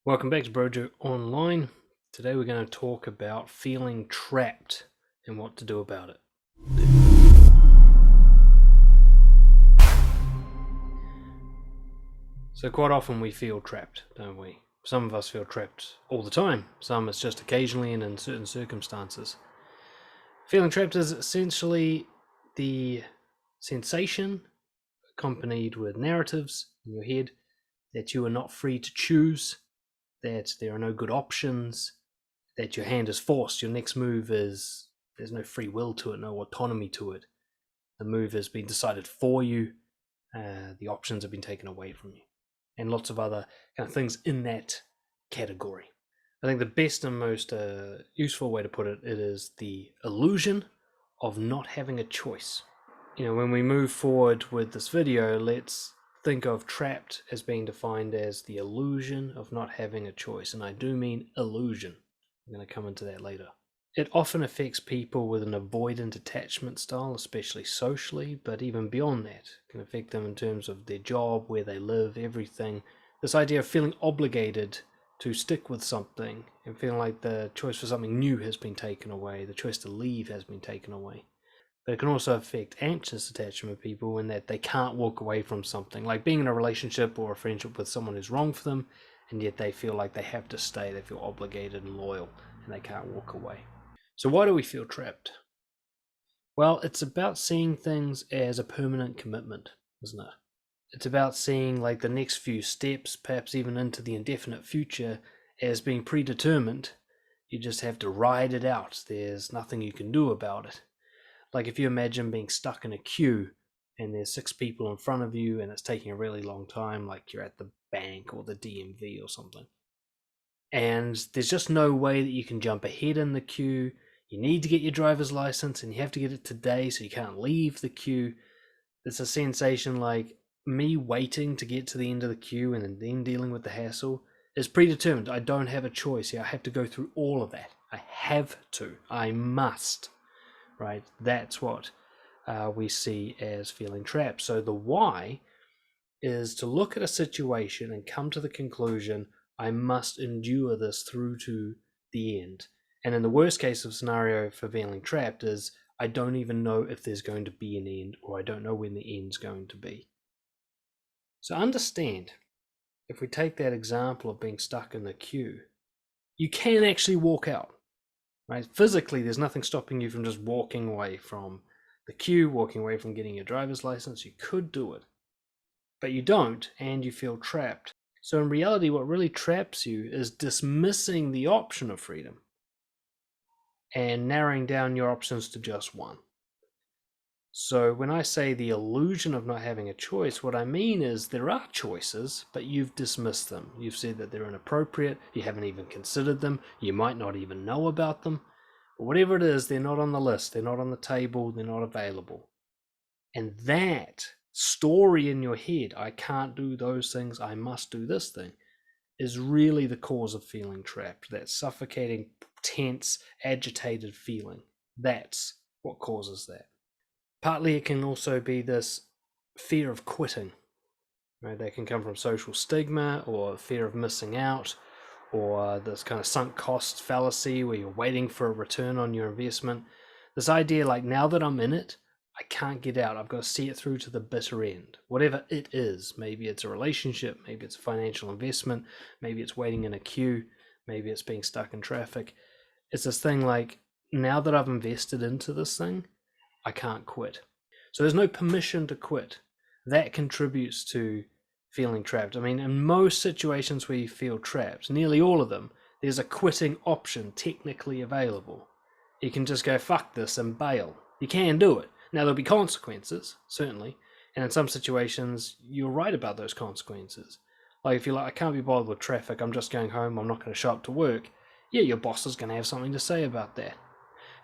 Welcome back to BROJO Online. Today we're going to talk about feeling trapped and what to do about it. So quite often we feel trapped, don't we? Some of us feel trapped all the time. Some it's just occasionally and in certain circumstances. Feeling trapped is essentially the sensation accompanied with narratives in your head that you are not free to choose, that there are no good options, that your hand is forced, your next move is, there's no free will to it, no autonomy to it. The move has been decided for you, the options have been taken away from you, and lots of other kind of things in that category. I think the best and most useful way to put it is the illusion of not having a choice. When we move forward with this video, let's think of trapped as being defined as the illusion of not having a choice, and I do mean illusion. I'm going to come into that later. It often affects people with an avoidant attachment style, especially socially, but even beyond that, it can affect them in terms of their job, where they live, everything. This idea of feeling obligated to stick with something and feeling like the choice for something new has been taken away, the choice to leave has been taken away. But it can also affect anxious attachment people in that they can't walk away from something, like being in a relationship or a friendship with someone who's wrong for them, and yet they feel like they have to stay, they feel obligated and loyal, and they can't walk away. So why do we feel trapped? Well, it's about seeing things as a permanent commitment, isn't it? It's about seeing like the next few steps, perhaps even into the indefinite future, as being predetermined. You just have to ride it out. There's nothing you can do about it. Like if you imagine being stuck in a queue and there's 6 people in front of you and it's taking a really long time, like you're at the bank or the DMV or something. And there's just no way that you can jump ahead in the queue. You need to get your driver's license and you have to get it today, so you can't leave the queue. It's a sensation like me waiting to get to the end of the queue and then dealing with the hassle is predetermined. I don't have a choice here. I have to go through all of that. I have to. I must. Right? That's what we see as feeling trapped. So the why is to look at a situation and come to the conclusion, I must endure this through to the end. And in the worst case of scenario for feeling trapped is, I don't even know if there's going to be an end, or I don't know when the end's going to be. So understand, if we take that example of being stuck in the queue, you can actually walk out. Right? Physically, there's nothing stopping you from just walking away from the queue, walking away from getting your driver's license. You could do it, but you don't, and you feel trapped. So in reality, what really traps you is dismissing the option of freedom and narrowing down your options to just one. So when I say the illusion of not having a choice, what I mean is there are choices, but you've dismissed them. You've said that they're inappropriate, you haven't even considered them, you might not even know about them. But whatever it is, they're not on the list, they're not on the table, they're not available. And that story in your head, I can't do those things, I must do this thing, is really the cause of feeling trapped. That suffocating, tense, agitated feeling. That's what causes that. Partly it can also be this fear of quitting. Right? That can come from social stigma or fear of missing out, or this kind of sunk cost fallacy where you're waiting for a return on your investment. This idea like, now that I'm in it, I can't get out. I've got to see it through to the bitter end. Whatever it is, maybe it's a relationship, maybe it's a financial investment, maybe it's waiting in a queue, maybe it's being stuck in traffic. It's this thing like, now that I've invested into this thing, I can't quit. So there's no permission to quit. That contributes to feeling trapped. I mean, in most situations where you feel trapped, nearly all of them, there's a quitting option technically available. You can just go, fuck this, and bail. You can do it. Now, there'll be consequences, certainly, and in some situations, you're right about those consequences. Like, if you're like, I can't be bothered with traffic, I'm just going home, I'm not going to show up to work, yeah, your boss is going to have something to say about that.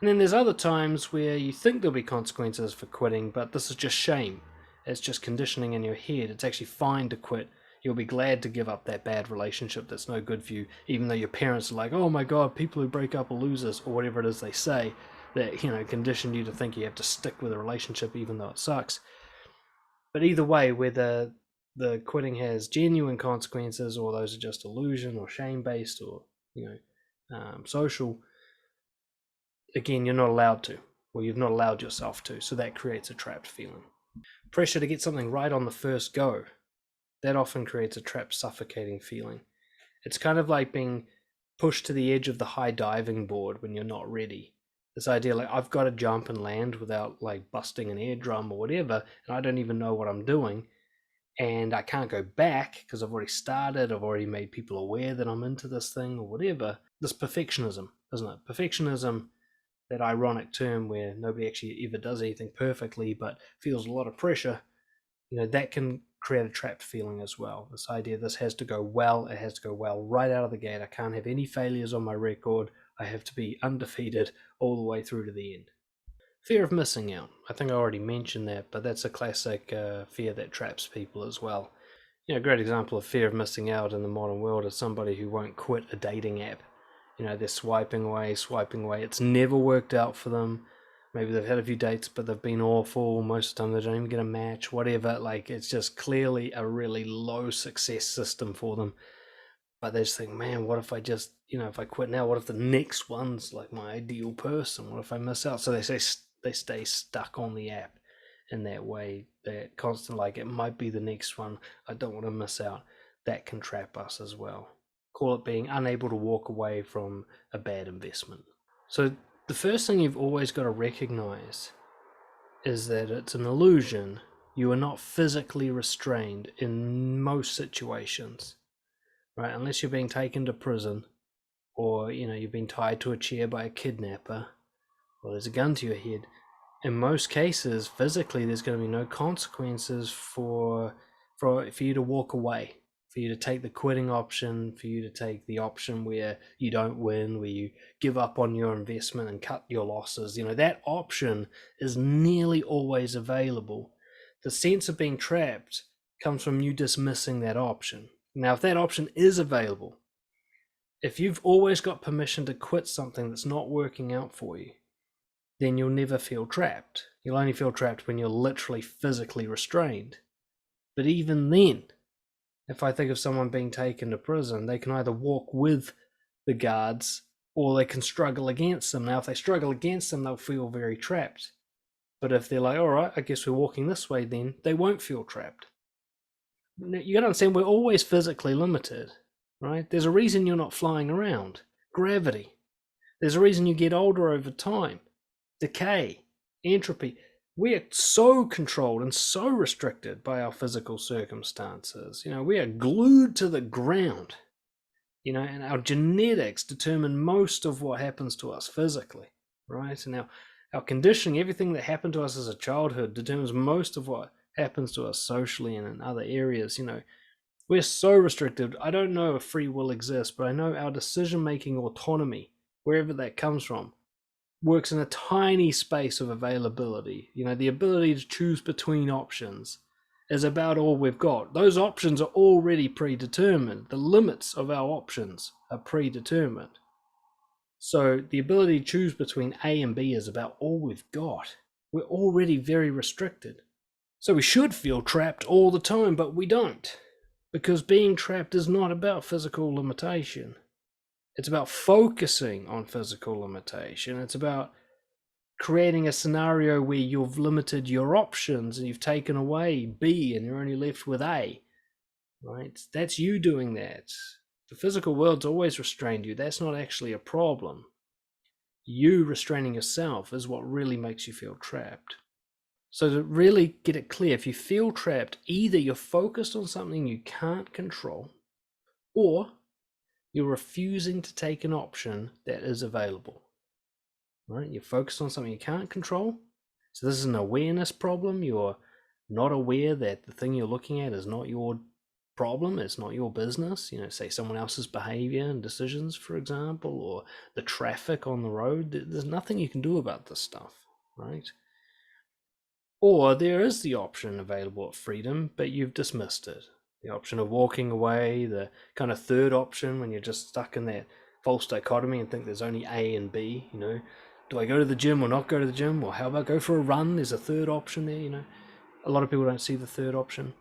And then there's other times where you think there'll be consequences for quitting, but this is just shame. It's just conditioning in your head. It's actually fine to quit. You'll be glad to give up that bad relationship that's no good for you, even though your parents are like, oh my god, people who break up are losers, or whatever it is they say, that, conditioned you to think you have to stick with a relationship even though it sucks. But either way, whether the quitting has genuine consequences, or those are just illusion or shame-based or social, again, you're not allowed to, or you've not allowed yourself to. So that creates a trapped feeling. Pressure to get something right on the first go, that often creates a trapped, suffocating feeling. It's kind of like being pushed to the edge of the high diving board when you're not ready. This idea, like, I've got to jump and land without like busting an eardrum or whatever, and I don't even know what I'm doing, and I can't go back because I've already started, I've already made people aware that I'm into this thing or whatever. This perfectionism, isn't it? Perfectionism, that ironic term where nobody actually ever does anything perfectly but feels a lot of pressure, that can create a trapped feeling as well. This idea, this has to go well, it has to go well right out of the gate. I can't have any failures on my record. I have to be undefeated all the way through to the end. Fear of missing out. I think I already mentioned that, but that's a classic fear that traps people as well. A great example of fear of missing out in the modern world is somebody who won't quit a dating app. They're swiping away, swiping away. It's never worked out for them. Maybe they've had a few dates, but they've been awful. Most of the time, they don't even get a match, whatever. Like, it's just clearly a really low success system for them. But they just think, man, what if I just, if I quit now, what if the next one's like my ideal person? What if I miss out? So they stay stuck on the app in that way. They're constant, like, it might be the next one. I don't want to miss out. That can trap us as well. Call it being unable to walk away from a bad investment. So the first thing you've always got to recognize is that it's an illusion. You are not physically restrained in most situations. Right, unless you're being taken to prison, or you've been tied to a chair by a kidnapper, or there's a gun to your head. In most cases, physically, there's going to be no consequences for you to walk away, for you to take the quitting option, for you to take the option where you don't win, where you give up on your investment and cut your losses. That option is nearly always available. The sense of being trapped comes from you dismissing that option. Now, if that option is available, if you've always got permission to quit something that's not working out for you, then you'll never feel trapped. You'll only feel trapped when you're literally physically restrained. But even then, if I think of someone being taken to prison, they can either walk with the guards or they can struggle against them. Now, if they struggle against them, they'll feel very trapped. But if they're like, all right, I guess we're walking this way, then they won't feel trapped. You gotta understand, we're always physically limited, right? There's a reason you're not flying around. Gravity. There's a reason you get older over time. Decay, entropy. We are so controlled and so restricted by our physical circumstances. We are glued to the ground, and our genetics determine most of what happens to us physically, right? And our conditioning, everything that happened to us as a childhood, determines most of what happens to us socially and in other areas. We're so restricted. I don't know if free will exists, but I know our decision-making autonomy, wherever that comes from, works in a tiny space of availability. The ability to choose between options is about all we've got. Those options are already predetermined. The limits of our options are predetermined. So the ability to choose between A and B is about all we've got. We're already very restricted. So we should feel trapped all the time, but we don't. Because being trapped is not about physical limitation. It's about focusing on physical limitation. It's about creating a scenario where you've limited your options and you've taken away B and you're only left with A, right? That's you doing that. The physical world's always restrained you. That's not actually a problem. You restraining yourself is what really makes you feel trapped. So to really get it clear, if you feel trapped, either you're focused on something you can't control, or you're refusing to take an option that is available. Right? You're focused on something you can't control. So this is an awareness problem. You're not aware that the thing you're looking at is not your problem. It's not your business. Say someone else's behavior and decisions, for example, or the traffic on the road. There's nothing you can do about this stuff, right? Or there is the option available at freedom, but you've dismissed it. The option of walking away, the kind of third option when you're just stuck in that false dichotomy and think there's only A and B, do I go to the gym or not go to the gym? Or how about go for a run? There's a third option there, A lot of people don't see the third option.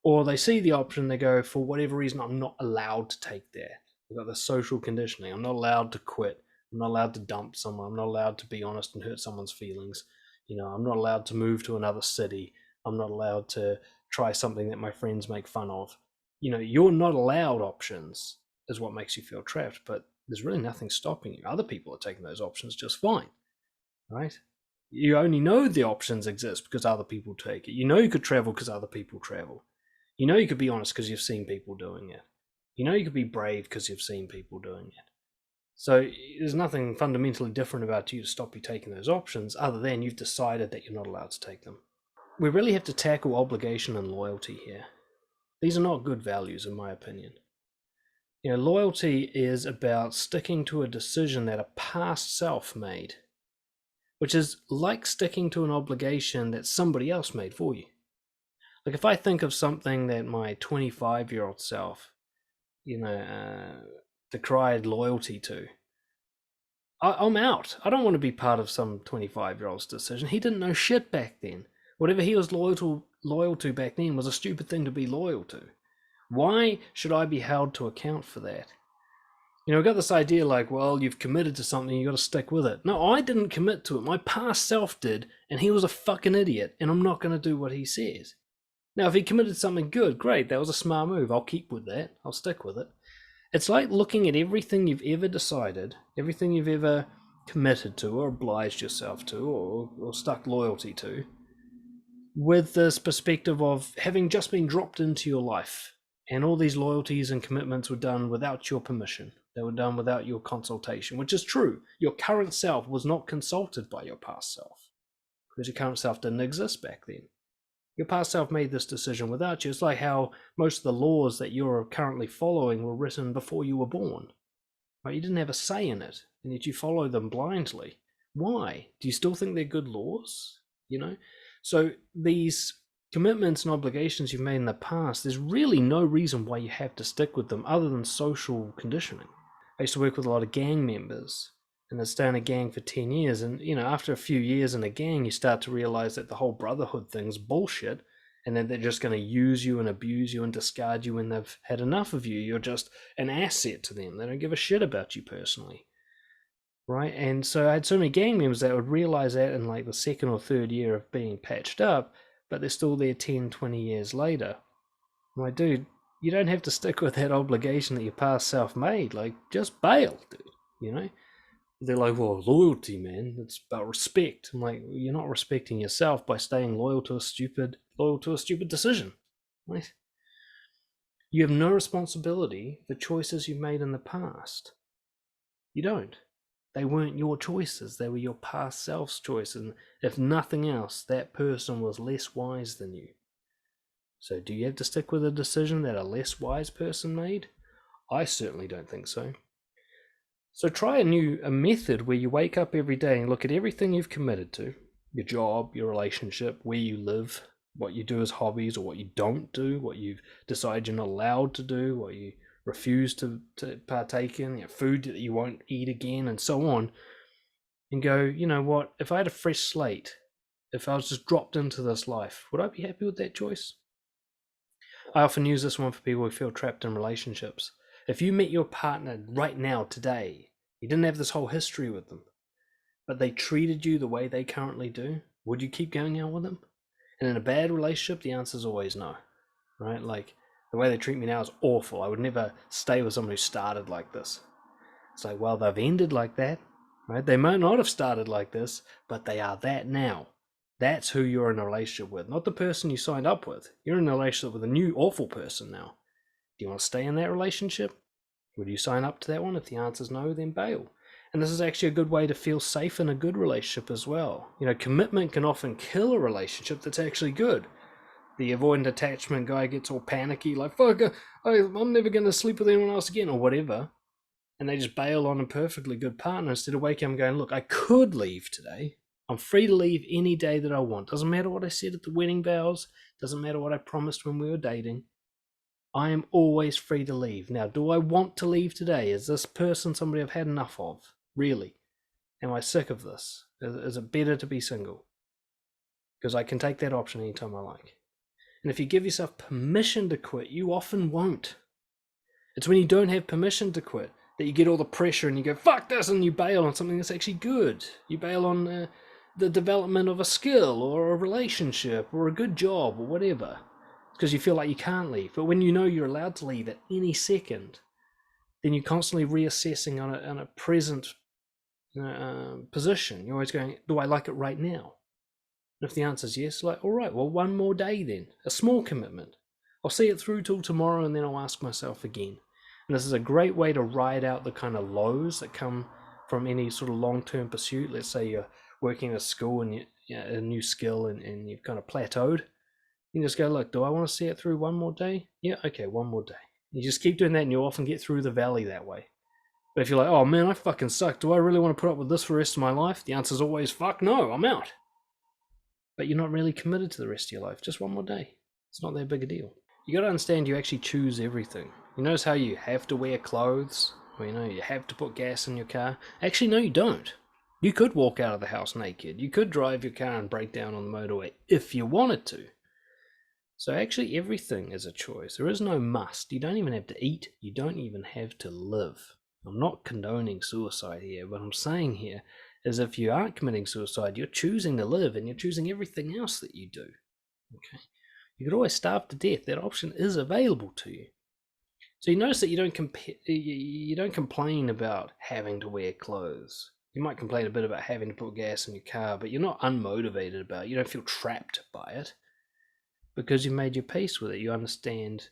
Or they see the option, they go, for whatever reason, I'm not allowed to take that. I've got the social conditioning. I'm not allowed to quit. I'm not allowed to dump someone. I'm not allowed to be honest and hurt someone's feelings. I'm not allowed to move to another city. I'm not allowed to try something that my friends make fun of. You're not allowed options is what makes you feel trapped, but there's really nothing stopping you. Other people are taking those options just fine, right? You only know the options exist because other people take it. You could travel because other people travel. You could be honest because you've seen people doing it. You could be brave because you've seen people doing it. So there's nothing fundamentally different about you to stop you taking those options other than you've decided that you're not allowed to take them. We really have to tackle obligation and loyalty here. These are not good values, in my opinion. Loyalty is about sticking to a decision that a past self made, which is like sticking to an obligation that somebody else made for you. Like if I think of something that my 25-year-old self, decried loyalty to, I'm out. I don't want to be part of some 25-year-old's decision. He didn't know shit back then. Whatever he was loyal to back then was a stupid thing to be loyal to. Why should I be held to account for that? I've got this idea like, well, you've committed to something, you got to stick with it. No, I didn't commit to it. My past self did, and he was a fucking idiot, and I'm not going to do what he says. Now, if he committed to something good, great, that was a smart move. I'll keep with that. I'll stick with it. It's like looking at everything you've ever decided, everything you've ever committed to or obliged yourself to or stuck loyalty to, with this perspective of having just been dropped into your life. And all these loyalties and commitments were done without your permission. They were done without your consultation, which is true. Your current self was not consulted by your past self because your current self didn't exist back then. Your past self made this decision without you. It's like how most of the laws that you're currently following were written before you were born. Right? You didn't have a say in it, and yet you follow them blindly. Why? Do you still think they're good laws? So these commitments and obligations you've made in the past, there's really no reason why you have to stick with them other than social conditioning. I used to work with a lot of gang members, and I'd stay in a gang for 10 years, and after a few years in a gang, you start to realize that the whole brotherhood thing's bullshit, and that they're just going to use you and abuse you and discard you when they've had enough of you. You're just an asset to them. They don't give a shit about you personally. Right? And so I had so many gang members that would realize that in like the second or third year of being patched up, but they're still there 10, 20 years later. I'm like, dude, you don't have to stick with that obligation that your past self made. Like, just bail, dude, They're like, well, loyalty, man, it's about respect. I'm like, you're not respecting yourself by staying loyal to a stupid decision, right? You have no responsibility for choices you made in the past. You don't. They weren't your choices. They were your past self's choice. And if nothing else, that person was less wise than you. So do you have to stick with a decision that a less wise person made? I certainly don't think so. So try a method where you wake up every day and look at everything you've committed to, your job, your relationship, where you live, what you do as hobbies or what you don't do, what you've decided you're not allowed to do, what you refuse to partake in, food that you won't eat again, and so on, and go, you know what, if I had a fresh slate, if I was just dropped into this life, would I be happy with that choice? I often use this one for people who feel trapped in relationships. If you met your partner right now, today, you didn't have this whole history with them, but they treated you the way they currently do, would you keep going out with them? And in a bad relationship, the answer is always no, right? Like, the way they treat me now is awful. I would never stay with someone who started like this. It's like, well, they've ended like that, right? They might not have started like this, but they are that now. That's who you're in a relationship with, not the person you signed up with. You're in a relationship with a new awful person now. Do you want to stay in that relationship? Would you sign up to that one? If the answer is no, then bail. And this is actually a good way to feel safe in a good relationship as well. Commitment can often kill a relationship that's actually good. The avoidant attachment guy gets all panicky, like, fuck, I'm never going to sleep with anyone else again, or whatever. And they just bail on a perfectly good partner instead of waking up and going, look, I could leave today. I'm free to leave any day that I want. Doesn't matter what I said at the wedding vows. Doesn't matter what I promised when we were dating. I am always free to leave. Now, do I want to leave today? Is this person somebody I've had enough of? Really? Am I sick of this? Is it better to be single? Because I can take that option anytime I like. And if you give yourself permission to quit, you often won't. It's when you don't have permission to quit that you get all the pressure and you go, fuck this, and you bail on something that's actually good. You bail on the development of a skill or a relationship or a good job or whatever. It's because you feel like you can't leave. But when you know you're allowed to leave at any second, then you're constantly reassessing on a present position. You're always going, do I like it right now? And if the answer is yes, like, all right, well, one more day then. A small commitment. I'll see it through till tomorrow and then I'll ask myself again. And this is a great way to ride out the kind of lows that come from any sort of long-term pursuit. Let's say you're working at school and a new skill and you've kind of plateaued. You just go, look, do I want to see it through one more day? Yeah, okay, one more day. You just keep doing that and you'll often get through the valley that way. But if you're like, oh man, I fucking suck. Do I really want to put up with this for the rest of my life? The answer is always, fuck no, I'm out. But you're not really committed to the rest of your life. Just one more day. It's not that big a deal. You got to understand you actually choose everything. You notice how you have to wear clothes? Or, you have to put gas in your car? Actually, no, you don't. You could walk out of the house naked. You could drive your car and break down on the motorway if you wanted to. So actually everything is a choice. There is no must. You don't even have to eat. You don't even have to live. I'm not condoning suicide here. What I'm saying here is if you aren't committing suicide, you're choosing to live and you're choosing everything else that you do. Okay? You could always starve to death. That option is available to you. So you notice that you don't complain about having to wear clothes. You might complain a bit about having to put gas in your car, but you're not unmotivated about it. You don't feel trapped by it because you made your peace with it. You understand,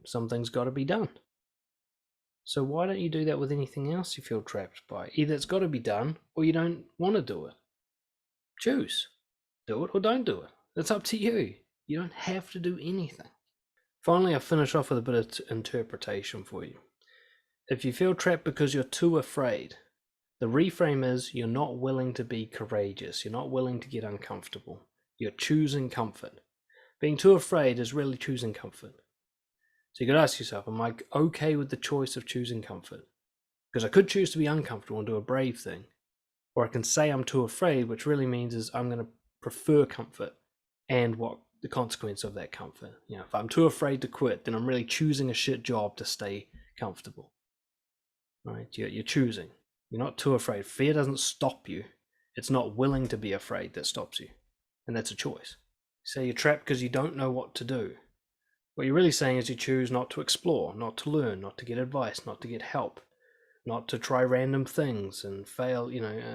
something's got to be done. So why don't you do that with anything else you feel trapped by? Either it's got to be done or you don't want to do it. Choose. Do it or don't do it. It's up to you. You don't have to do anything. Finally, I'll finish off with a bit of interpretation for you. If you feel trapped because you're too afraid, the reframe is you're not willing to be courageous. You're not willing to get uncomfortable. You're choosing comfort. Being too afraid is really choosing comfort. So you could ask yourself, am I okay with the choice of choosing comfort? Because I could choose to be uncomfortable and do a brave thing. Or I can say I'm too afraid, which really means is I'm going to prefer comfort and what the consequence of that comfort. If I'm too afraid to quit, then I'm really choosing a shit job to stay comfortable. Right? You're choosing. You're not too afraid. Fear doesn't stop you. It's not willing to be afraid that stops you. And that's a choice. You say you're trapped because you don't know what to do. What you're really saying is you choose not to explore, not to learn, not to get advice, not to get help, not to try random things and fail,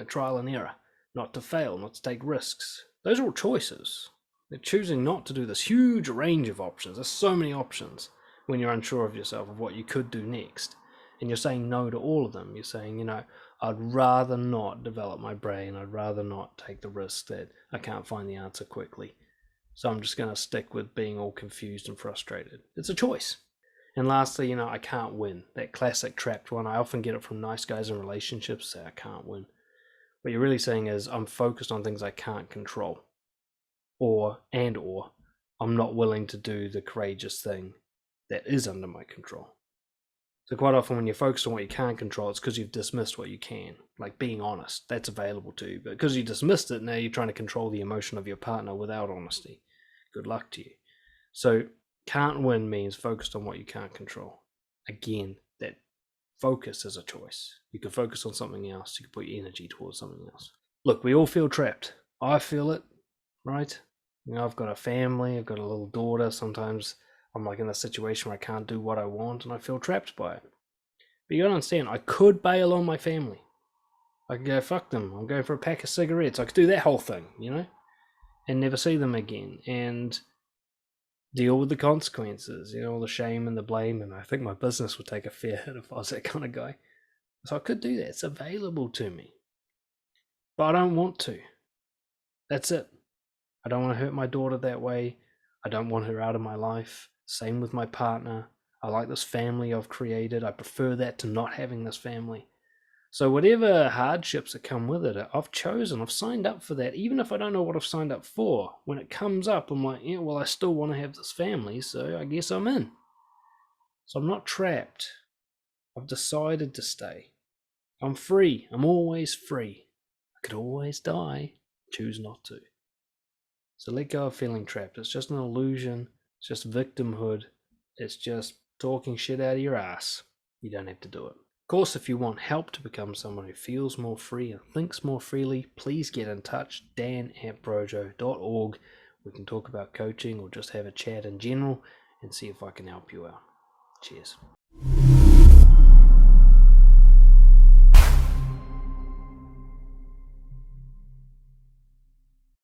trial and error, not to fail, not to take risks. Those are all choices. They're choosing not to do this huge range of options. There's so many options when you're unsure of yourself, of what you could do next. And you're saying no to all of them. You're saying, I'd rather not develop my brain. I'd rather not take the risk that I can't find the answer quickly. So I'm just going to stick with being all confused and frustrated. It's a choice. And lastly, I can't win. That classic trapped one. I often get it from nice guys in relationships, say I can't win. What you're really saying is I'm focused on things I can't control. Or I'm not willing to do the courageous thing that is under my control. So quite often when you're focused on what you can't control, it's because you've dismissed what you can. Like being honest, that's available to you. But because you dismissed it, now you're trying to control the emotion of your partner without honesty. Good luck to you. So can't win means focused on what you can't control. Again, that focus is a choice. You can focus on something else. You can put your energy towards something else. Look, we all feel trapped. I feel it, right? I've got a family. I've got a little daughter. Sometimes I'm like in a situation where I can't do what I want and I feel trapped by it. But you gotta understand, I could bail on my family. I could go, fuck them. I'm going for a pack of cigarettes. I could do that whole thing, and never see them again. And deal with the consequences, all the shame and the blame. And I think my business would take a fair hit if I was that kind of guy. So I could do that. It's available to me. But I don't want to. That's it. I don't want to hurt my daughter that way. I don't want her out of my life. Same with my partner. I like this family I've created. I prefer that to not having this family. So whatever hardships that come with it, I've chosen. I've signed up for that. Even if I don't know what I've signed up for, when it comes up, I'm like, I still want to have this family, so I guess I'm in. So I'm not trapped. I've decided to stay. I'm free. I'm always free. I could always die. Choose not to. So let go of feeling trapped. It's just an illusion. It's just victimhood. It's just talking shit out of your ass. You don't have to do it. Of course, if you want help to become someone who feels more free and thinks more freely, please get in touch. dan@brojo.org. We can talk about coaching or just have a chat in general and see if I can help you out. Cheers.